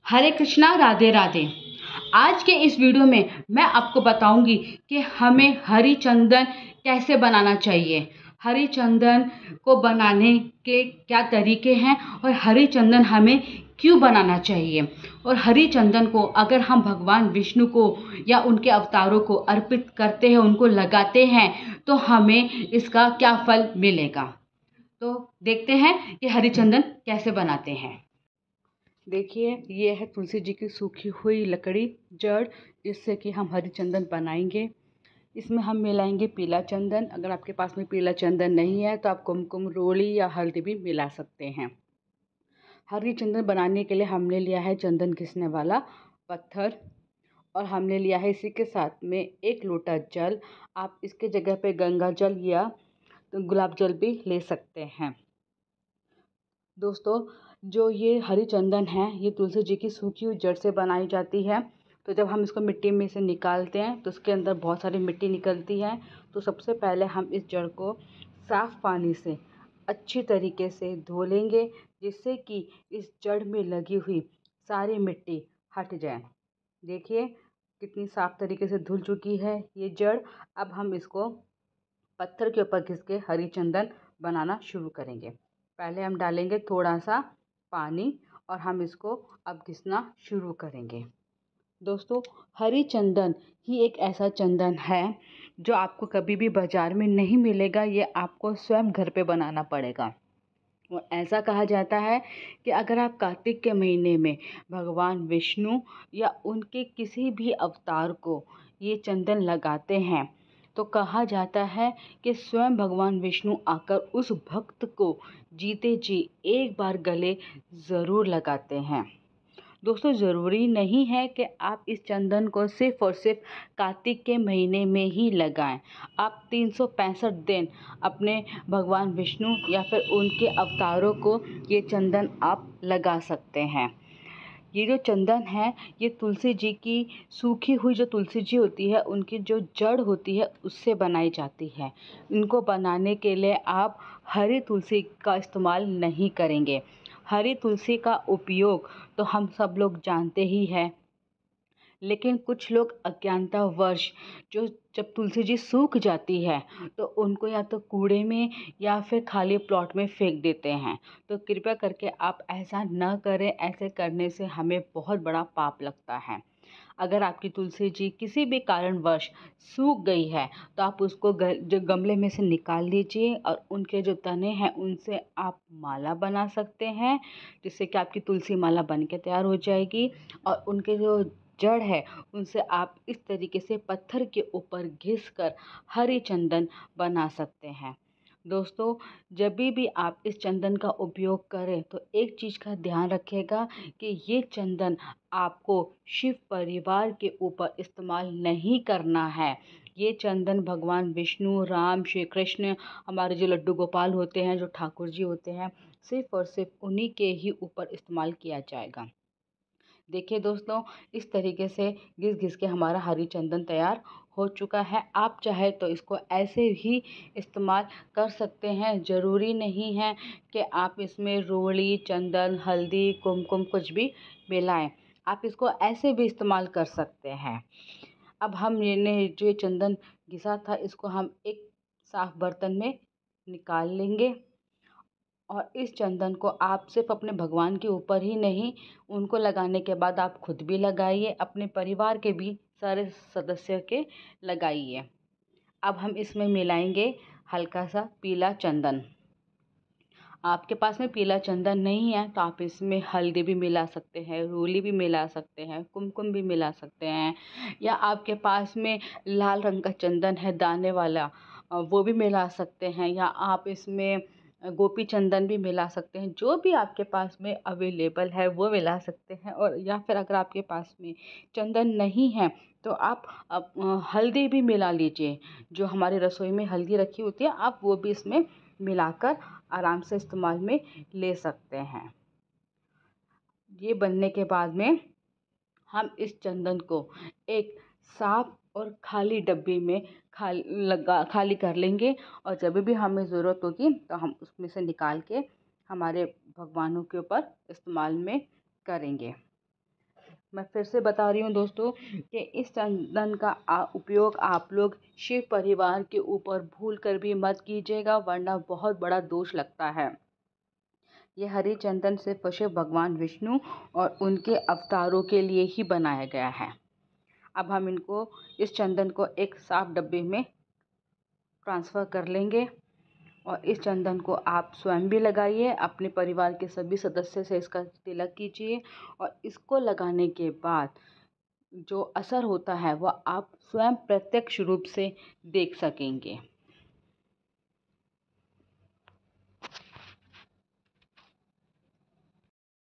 हरे कृष्णा, राधे राधे। आज के इस वीडियो में मैं आपको बताऊंगी कि हमें हरी चंदन कैसे बनाना चाहिए, हरी चंदन को बनाने के क्या तरीके हैं और हरी चंदन हमें क्यों बनाना चाहिए, और हरी चंदन को अगर हम भगवान विष्णु को या उनके अवतारों को अर्पित करते हैं, उनको लगाते हैं, तो हमें इसका क्या फल मिलेगा। तो देखते हैं कि हरी चंदन कैसे बनाते हैं। देखिए, ये है तुलसी जी की सूखी हुई लकड़ी जड़, जिससे कि हम हरी चंदन बनाएंगे। इसमें हम मिलाएंगे पीला चंदन। अगर आपके पास में पीला चंदन नहीं है तो आप कुमकुम, रोली या हल्दी भी मिला सकते हैं। हरी चंदन बनाने के लिए हमने लिया है चंदन घिसने वाला पत्थर, और हमने लिया है इसी के साथ में 1 लोटा जल। आप इसके जगह पे गंगा जल या गुलाब जल भी ले सकते हैं। दोस्तों, जो ये हरी चंदन है, ये तुलसी जी की सूखी हुई जड़ से बनाई जाती है। तो जब हम इसको मिट्टी में से निकालते हैं तो उसके अंदर बहुत सारी मिट्टी निकलती है। तो सबसे पहले हम इस जड़ को साफ़ पानी से अच्छी तरीके से धो लेंगे, जिससे कि इस जड़ में लगी हुई सारी मिट्टी हट जाए। देखिए कितनी साफ़ तरीके से धुल चुकी है ये जड़। अब हम इसको पत्थर के ऊपर घिस के हरी चंदन बनाना शुरू करेंगे। पहले हम डालेंगे थोड़ा सा पानी और हम इसको अब घिसना शुरू करेंगे। दोस्तों, हरी चंदन ही एक ऐसा चंदन है जो आपको कभी भी बाज़ार में नहीं मिलेगा। ये आपको स्वयं घर पे बनाना पड़ेगा। और ऐसा कहा जाता है कि अगर आप कार्तिक के महीने में भगवान विष्णु या उनके किसी भी अवतार को ये चंदन लगाते हैं, तो कहा जाता है कि स्वयं भगवान विष्णु आकर उस भक्त को जीते जी एक बार गले ज़रूर लगाते हैं। दोस्तों, ज़रूरी नहीं है कि आप इस चंदन को सिर्फ़ और सिर्फ कार्तिक के महीने में ही लगाएं। आप 365 दिन अपने भगवान विष्णु या फिर उनके अवतारों को ये चंदन आप लगा सकते हैं। ये जो चंदन है, ये तुलसी जी की सूखी हुई जो तुलसी जी होती है, उनकी जो जड़ होती है, उससे बनाई जाती है। इनको बनाने के लिए आप हरी तुलसी का इस्तेमाल नहीं करेंगे। हरी तुलसी का उपयोग तो हम सब लोग जानते ही हैं, लेकिन कुछ लोग अज्ञानतावश जो जब तुलसी जी सूख जाती है तो उनको या तो कूड़े में या फिर खाली प्लॉट में फेंक देते हैं। तो कृपया करके आप ऐसा न करें। ऐसे करने से हमें बहुत बड़ा पाप लगता है। अगर आपकी तुलसी जी किसी भी कारणवश सूख गई है तो आप उसको जो गमले में से निकाल लीजिए, और उनके जो तने हैं उनसे आप माला बना सकते हैं, जिससे कि आपकी तुलसी माला बन के तैयार हो जाएगी। और उनके जो जड़ है, उनसे आप इस तरीके से पत्थर के ऊपर घिस कर हरी चंदन बना सकते हैं। दोस्तों, जब भी आप इस चंदन का उपयोग करें तो एक चीज़ का ध्यान रखिएगा कि ये चंदन आपको शिव परिवार के ऊपर इस्तेमाल नहीं करना है। ये चंदन भगवान विष्णु, राम, श्री कृष्ण, हमारे जो लड्डू गोपाल होते हैं, जो ठाकुर जी होते हैं, सिर्फ़ और सिर्फ उन्हीं के ही ऊपर इस्तेमाल किया जाएगा। देखिए दोस्तों, इस तरीके से घिस घिस के हमारा हरी चंदन तैयार हो चुका है। आप चाहे तो इसको ऐसे ही इस्तेमाल कर सकते हैं। ज़रूरी नहीं है कि आप इसमें रोली, चंदन, हल्दी, कुमकुम कुछ भी मिलाएं। आप इसको ऐसे भी इस्तेमाल कर सकते हैं। अब हम जो ये चंदन घिसा था, इसको हम एक साफ़ बर्तन में निकाल लेंगे। और इस चंदन को आप सिर्फ अपने भगवान के ऊपर ही नहीं, उनको लगाने के बाद आप खुद भी लगाइए, अपने परिवार के भी सारे सदस्य के लगाइए। अब हम इसमें मिलाएंगे हल्का सा पीला चंदन। आपके पास में पीला चंदन नहीं है तो आप इसमें हल्दी भी मिला सकते हैं, रोली भी मिला सकते हैं, कुमकुम भी मिला सकते हैं, या आपके पास में लाल रंग का चंदन है दाने वाला, वो भी मिला सकते हैं, या आप इसमें गोपी चंदन भी मिला सकते हैं। जो भी आपके पास में अवेलेबल है वो मिला सकते हैं। और या फिर अगर आपके पास में चंदन नहीं है तो आप हल्दी भी मिला लीजिए। जो हमारी रसोई में हल्दी रखी होती है, आप वो भी इसमें मिलाकर आराम से इस्तेमाल में ले सकते हैं। ये बनने के बाद में हम इस चंदन को एक साफ और खाली डब्बी में खाली कर लेंगे, और जब भी हमें ज़रूरत होगी तो हम उसमें से निकाल के हमारे भगवानों के ऊपर इस्तेमाल में करेंगे। मैं फिर से बता रही हूँ दोस्तों कि इस चंदन का उपयोग आप लोग शिव परिवार के ऊपर भूल कर भी मत कीजिएगा, वरना बहुत बड़ा दोष लगता है। ये हरी चंदन सिर्फ शिव भगवान विष्णु और उनके अवतारों के लिए ही बनाया गया है। अब हम इस चंदन को एक साफ डब्बे में ट्रांसफ़र कर लेंगे और इस चंदन को आप स्वयं भी लगाइए, अपने परिवार के सभी सदस्य से इसका तिलक कीजिए और इसको लगाने के बाद जो असर होता है वह आप स्वयं प्रत्यक्ष रूप से देख सकेंगे।